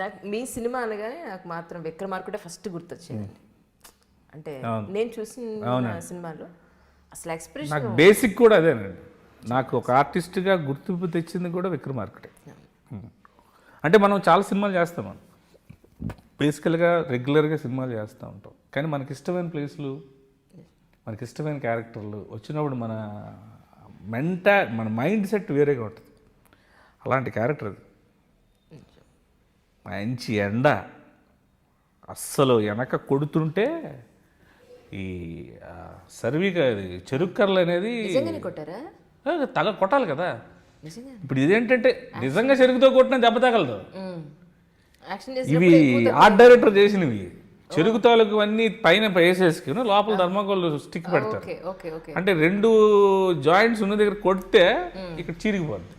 నాకు మీ సినిమా అనగానే నాకు మాత్రం విక్రమార్కుడే ఫస్ట్ గుర్తొచ్చిందండి. అంటే నేను చూసిన సినిమాలో అసలు ఎక్స్ప్రెషన్ నాకు బేసిక్ కూడా అదేనండి. నాకు ఒక ఆర్టిస్ట్గా గుర్తింపు తెచ్చింది కూడా విక్రమార్కుడే. అంటే మనం చాలా సినిమాలు చేస్తాం, మనం బేసికల్గా రెగ్యులర్గా సినిమాలు చేస్తూ ఉంటాం, కానీ మనకి ఇష్టమైన ప్లేస్లు, మనకి ఇష్టమైన క్యారెక్టర్లు వచ్చినప్పుడు మన మైండ్ సెట్ వేరేగా ఉంటుంది. అలాంటి క్యారెక్టర్ అది. మంచి ఎండ అస్సలు వెనక కొడుతుంటే ఈ చెరుకు కర్రలు అనేది కొట్టారా? కొట్టాలి కదా. ఇప్పుడు ఇదేంటంటే నిజంగా చెరుకుతో కొట్టిన దెబ్బ తగలదు. ఇవి ఆర్ట్ డైరెక్టర్ చేసినవి. చెరుకు తాలూకు అన్ని పైన వేసేసుకుని లోపల థర్మాకోల్ స్టిక్ పెడతారు. అంటే 2 జాయింట్స్ ఉన్న దగ్గర కొడితే ఇక్కడ చీరిగిపోద్ది.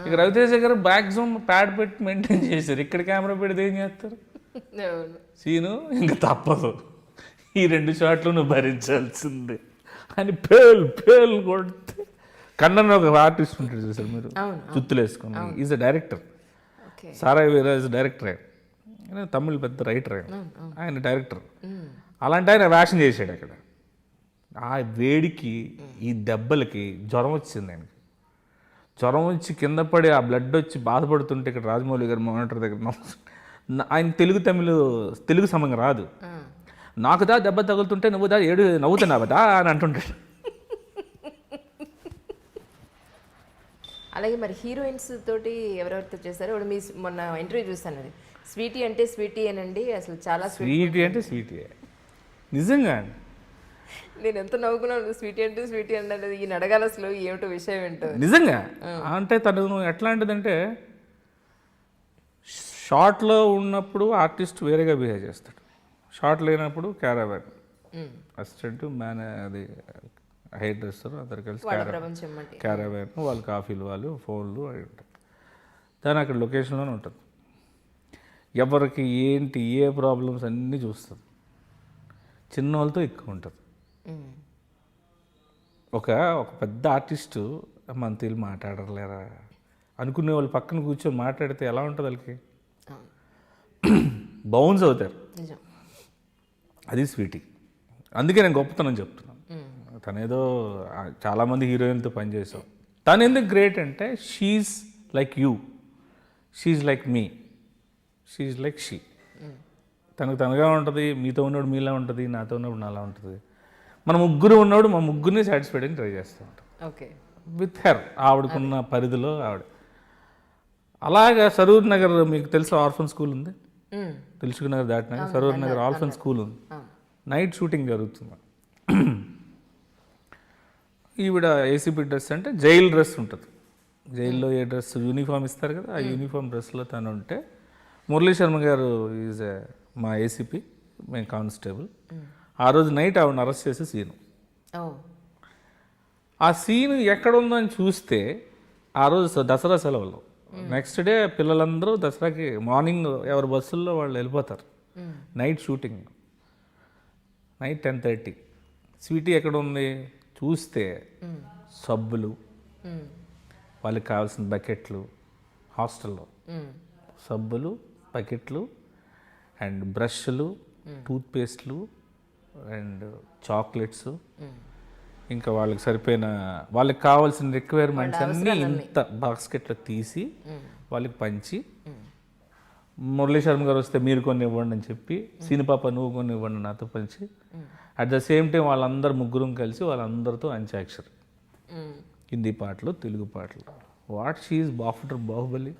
ఇక రవితేజ గారు మ్యాక్సిమం ప్యాడ్ పెట్టి మెయింటైన్ చేశారు. ఇక్కడ కెమెరా పెడితే ఏం చేస్తారు? సీను ఇంకా తప్పదు, ఈ 2 షాట్లు నువ్వు భరించాల్సిందే అని పేలు కొడితే. కన్నన్ ఒక ఆర్టిస్ట్ ఉంటాడు చూసారు మీరు, చుత్తులు వేసుకుని. Is a director. సారా వీరాజ్ డైరెక్టర్. ఆయన తమిళ్ పెద్ద రైటర్. ఆయన డైరెక్టర్. అలాంటి ఆయన వేషం చేశాడు అక్కడ. ఆ వేడికి ఈ దెబ్బలకి జ్వరం వచ్చింది ఆయనకి. జ్వరం వచ్చి కింద పడి ఆ బ్లడ్ వచ్చి బాధపడుతుంటే ఇక్కడ రాజమౌళి గారు మానిటర్ దగ్గర ఆయన తెలుగు సమంగా రాదు. నాకు దెబ్బ తగులుతుంటే నువ్వు నవ్వుతున్నావా అని అంటుంటాడు. అలాగే మరి హీరోయిన్స్ తోటి ఎవరెవరితో చేశారో ఇప్పుడు మీ మొన్న ఇంటర్వ్యూ చూస్తాను, అది స్వీటీ అంటే స్వీటీ అనండి. అసలు చాలా స్వీటీ అంటే స్వీటీ నిజంగా. నేను ఎంత నవ్వుకున్నాను, స్వీటీ అంటే స్వీటీ అంటే ఈ నడగాల అసలు ఏమిటో విషయం ఏంటో నిజంగా. అంటే తను ఎట్లాంటిదంటే షార్ట్లో ఉన్నప్పుడు ఆర్టిస్ట్ వేరేగా బిహేవ్ చేస్తాడు, షార్ట్ లేనప్పుడు క్యారావాన్ అసిస్టెంట్ అది హెయిర్ డ్రెస్సర్ అందరు కలిసి క్యారావాన్, వాళ్ళు కాఫీలు, వాళ్ళు ఫోన్లు అవి ఉంటాయి. దాని అక్కడ లొకేషన్లోనే ఉంటుంది. ఎవరికి ఏంటి ఏ ప్రాబ్లమ్స్ అన్నీ చూస్తుంది. చిన్న వాళ్ళతో ఎక్కువ ఉంటుంది. ఒక పెద్ద ఆర్టిస్టు మంత్రులు మాట్లాడలేరా అనుకునే వాళ్ళు పక్కన కూర్చొని మాట్లాడితే ఎలా ఉంటుంది వాళ్ళకి? బౌన్స్ అవుతారు. అది స్వీటీ. అందుకే నేను గొప్పతనం చెప్తున్నాను. తనేదో చాలామంది హీరోయిన్తో పనిచేసాం. తను ఎందుకు గ్రేట్ అంటే she like you, she like me, she like she. తనగా ఉంటుంది, మీతో ఉన్నప్పుడు మీలా ఉంటుంది, నాతో ఉన్నప్పుడు నాలా ఉంటుంది. మన ముగ్గురు ఉన్నప్పుడు మా ముగ్గురిని సాటిస్ఫై అని ట్రై చేస్తూ ఉంటాం. విత్ హెర్ ఆవిడకున్న పరిధిలో ఆవిడ. అలాగా సరూర్ నగర్ మీకు తెలుసు ఆర్ఫన్ స్కూల్ ఉంది, తెలుసుకు నగర్ దాటినాక సరూర్ నగర్ ఆర్ఫన్ స్కూల్ ఉంది. నైట్ షూటింగ్ జరుగుతుంది. ఈవిడ ఏసీపీ డ్రెస్ అంటే జైల్ డ్రెస్ ఉంటుంది. జైల్లో ఏ డ్రెస్ యూనిఫామ్ ఇస్తారు కదా, ఆ యూనిఫామ్ డ్రెస్లో తను ఉంటే మురళీ శర్మ గారు ఈజ్ మా ఏసీపీ, మేము కానిస్టేబుల్. ఆ రోజు నైట్ ఆవిడని అరెస్ట్ చేసే సీను. ఆ సీను ఎక్కడ ఉందని చూస్తే ఆ రోజు దసరా సెలవులు. నెక్స్ట్ డే పిల్లలందరూ దసరాకి మార్నింగ్ ఎవరి బస్సుల్లో వాళ్ళు వెళ్ళిపోతారు. Night shooting, night 10:30. స్వీటీ ఎక్కడ ఉంది చూస్తే సబ్బులు, వాళ్ళకి కావాల్సిన బకెట్లు, హాస్టల్లో సబ్బులు, బకెట్లు అండ్ బ్రష్లు, టూత్పేస్ట్లు అండ్ చాక్లెట్స్, ఇంకా వాళ్ళకి సరిపోయిన వాళ్ళకి కావాల్సిన రిక్వైర్మెంట్స్ అన్నీ ఇంత బాస్కెట్లో తీసి వాళ్ళకి పంచి, మురళీ శర్మ గారు వస్తే మీరు కొన్ని ఇవ్వండి అని చెప్పి, సీనిపాప నువ్వు కొన్ని ఇవ్వండి నాతో పంచి, అట్ ద సేమ్ టైం వాళ్ళందరూ ముగ్గురం కలిసి వాళ్ళందరితో అంత్యాక్షరి, హిందీ పాటలు, తెలుగు పాటలు. What she's after Baahubali.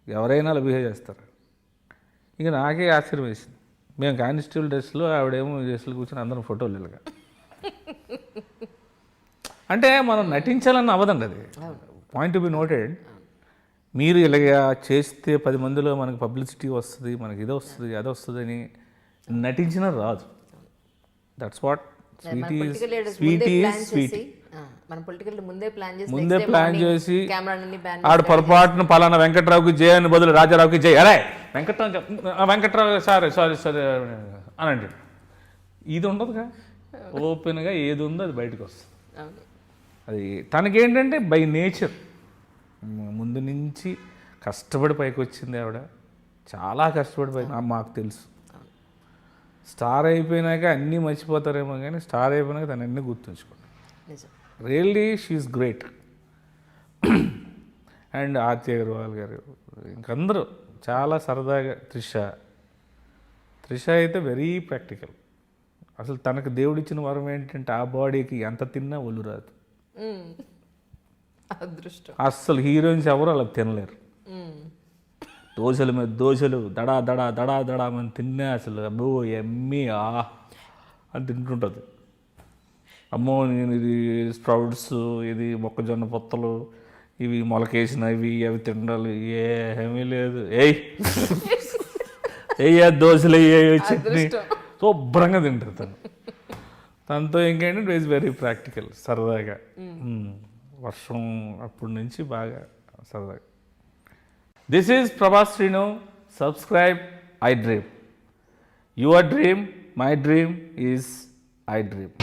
ఎవరైనా అలా బిహేవ్ చేస్తారు. ఇక నాకే ఆశ్చర్యం వేసింది. మేము కానిస్టేబుల్ డ్రెస్లో, ఆవిడేమో డ్రెస్సులు కూర్చొని అందరం ఫోటోలు ఇలాగా. అంటే మనం నటించాలని అవ్వదండి, అది పాయింట్ టు బి నోటెడ్. మీరు ఇలాగ చేస్తే 10 మందిలో మనకు పబ్లిసిటీ వస్తుంది, మనకి ఇది వస్తుంది అది వస్తుంది అని నటించిన రాదు. That's what sweety sweety. ముందే ప్లాన్ చేసి ఆడు పొరపాటున పలానా వెంకట్రావుకి జయ అని బదులు రాజారావుకి జయ, అరే వెంకట్రావు సారీ అనండి. ఇది ఉండదుగా, ఓపెన్గా ఏది ఉందో అది బయటకు వస్తుంది. అది తనకేంటంటే బై నేచర్ ముందు నుంచి కష్టపడి పైకి వచ్చింది ఆవిడ, చాలా కష్టపడి పైకి, మాకు తెలుసు. స్టార్ అయిపోయినాక అన్నీ మర్చిపోతారేమో కానీ స్టార్ అయిపోయినాక తను అన్నీ గుర్తుంచుకోండి. నిజం. Really she's great. And Aarti Agarwal garu, ఇంకందరూ చాలా సరదాగా. త్రిష అయితే వెరీ ప్రాక్టికల్. అసలు తనకు దేవుడిచ్చిన వరం ఏంటంటే ఆ బాడీకి ఎంత తిన్నా ఒళ్ళు రాదు. అదృష్టం. అస్సలు హీరోయిన్స్ ఎవరు అలా తినలేరు. దోశల మీద దోశలు దడా దడా దడా దడా అని తిన్నా అసలు అబ్బో ఎమ్మి అని తింటుంటుంది. అమ్మో నేను ఇది స్ప్రౌట్స్, ఇది మొక్కజొన్న పొత్తలు, ఇవి మొలకేసినవి, అవి తినాలి, ఏమీ లేదు. దోశలు చట్నీ శుభ్రంగా తింటారు తను. తనతో ఇంకేంటంటే ఇట్ ఈస్ వెరీ ప్రాక్టికల్, సరదాగా. వర్షం అప్పటి నుంచి బాగా సరదాగా. This is Prabhas Srinu. Subscribe I dream. Your dream, my dream is I dream.